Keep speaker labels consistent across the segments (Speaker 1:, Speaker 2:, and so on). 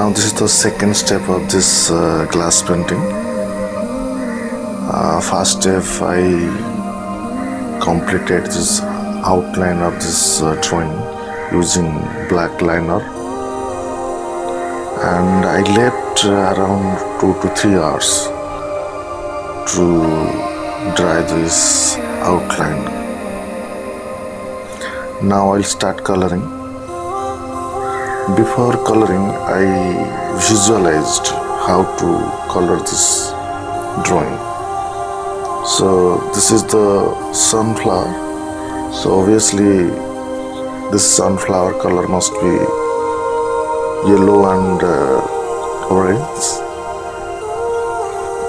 Speaker 1: Now this is the second step of this glass painting. First step, I completed this outline of this drawing using black liner, and I left around 2 to 3 hours to dry this outline. Now I'll start coloring. Before coloring, I visualized how to color this drawing. So this is the sunflower. So obviously this sunflower color must be yellow and orange.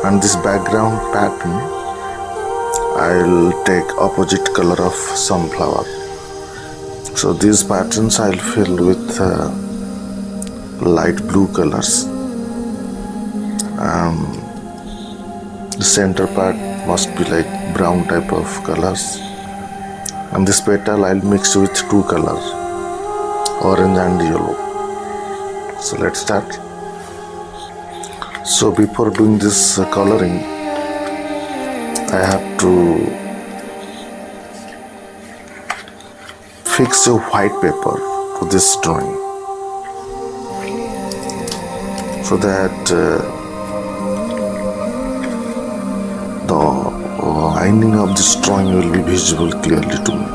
Speaker 1: And this background pattern, I'll take opposite color of sunflower. So these patterns I'll fill with light blue colors. The center part must be like brown type of colors, and this petal I'll mix with two colors, orange and yellow. So let's start. So before doing this coloring, I have to fix a white paper to this drawing so that the lining of this drawing will be visible clearly to me.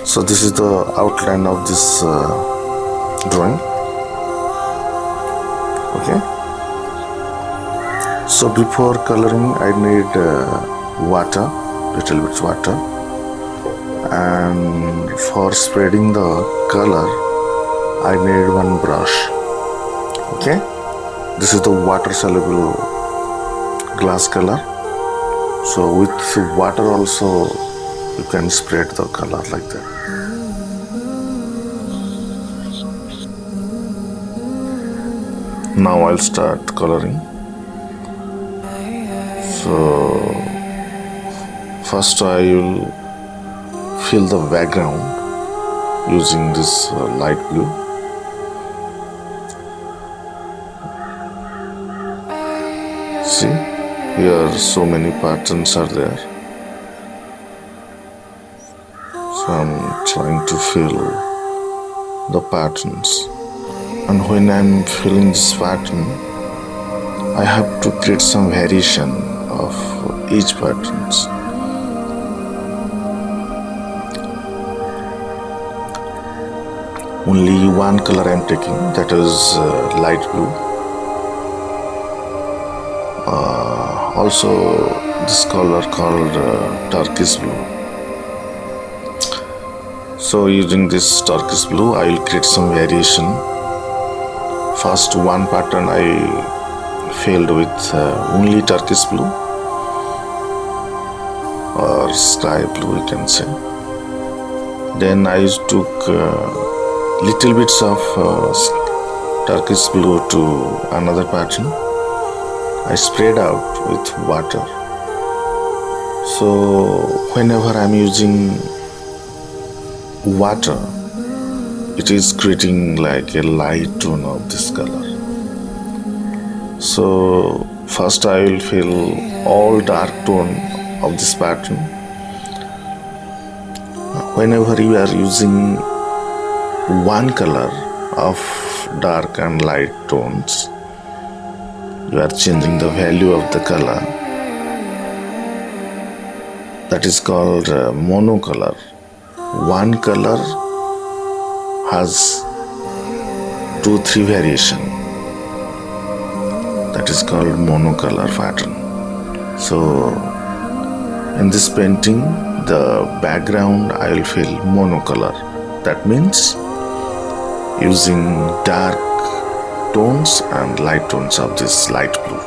Speaker 1: So this is the outline of this drawing. Okay. So before coloring, I need water, little bit water, and for spreading the color, I need one brush. Okay. This is the water soluble glass color. So with water also, you can spread the color like that. Now I'll start coloring. So first I will fill the background using this light blue. See, here so many patterns are there. So I'm trying to fill the patterns, and when I'm filling this pattern, I have to create some variation of each patterns. Only one color I'm taking, that is light blue. Also this color called turquoise blue. So using this turquoise blue, I will create some variation. First one pattern I filled with only turquoise blue or sky blue, you can say. Then I took little bits of turquoise blue to another pattern. I sprayed out with water. So whenever I'm using water, it is creating like a light tone of this color. So first I will fill all dark tone of this pattern. Whenever you are using one color of dark and light tones, you are changing the value of the color. That is called monocolor. One color has 2-3 variation. That is called monocolor pattern. So in this painting, the background I will fill monocolor. That means using dark tones and light tones of this light blue.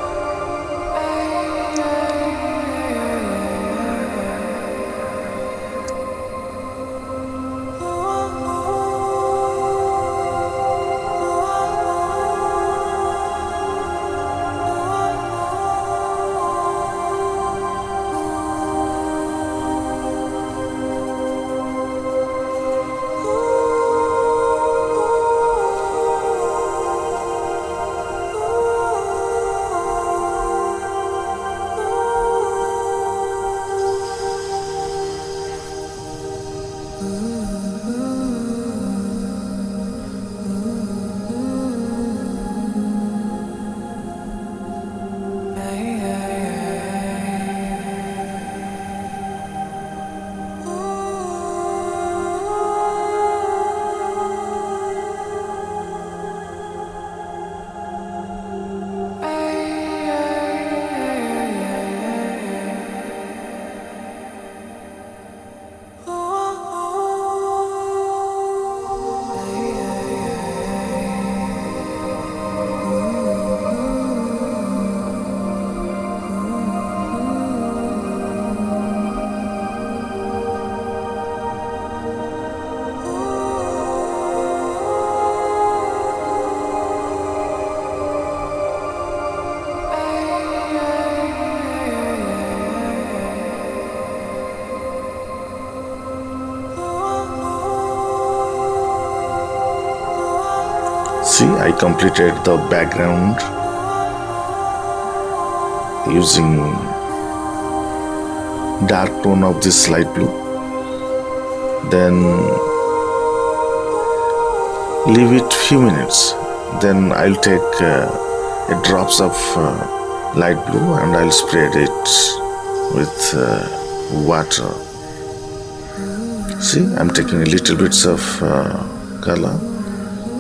Speaker 1: See, I completed the background using dark tone of this light blue. Then leave it few minutes. Then I'll take a drops of light blue and I'll spread it with water. See, I'm taking a little bits of color.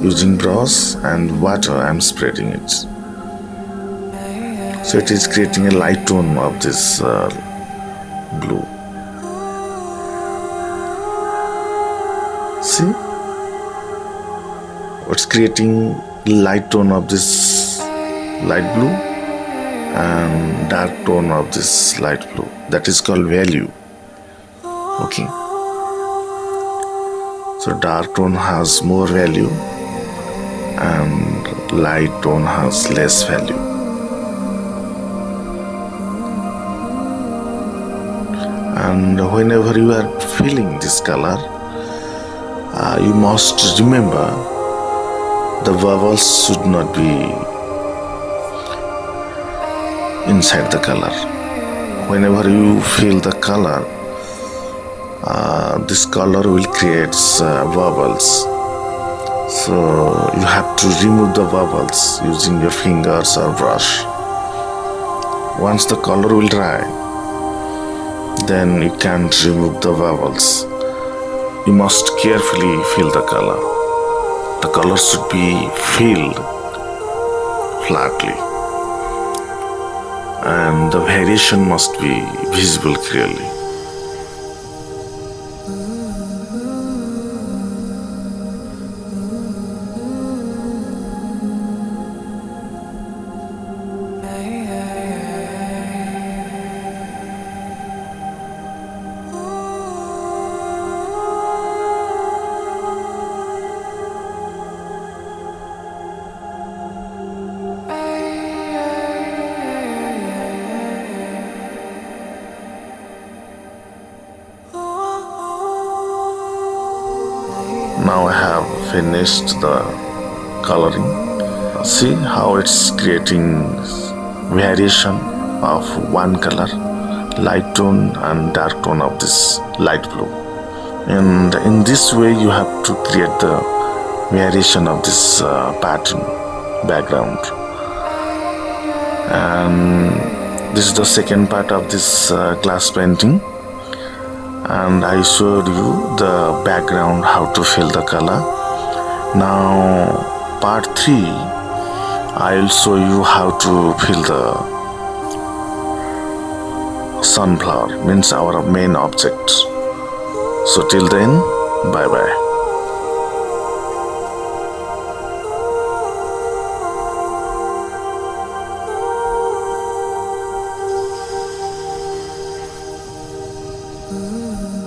Speaker 1: Using brush and water, I'm spreading it. So it is creating a light tone of this blue. See? It's creating light tone of this light blue and dark tone of this light blue. That is called value. Okay. So dark tone has more value and light tone has less value. And whenever you are feeling this color, you must remember the vowels should not be inside the color. Whenever you feel the color, this color will create vowels. So you have to remove the vowels using your fingers or brush. Once the color will dry, then you can't remove the vowels. You must carefully feel the color. The color should be filled flatly, and the variation must be visible clearly. Now I have finished the coloring. See how it's creating variation of one color, light tone and dark tone of this light blue. And in this way you have to create the variation of this pattern background. And this is the second part of this glass painting. And I showed you the background, how to fill the color. Now part 3, I'll show you how to fill the sunflower, means our main object. So till then, bye bye.
Speaker 2: Ooh.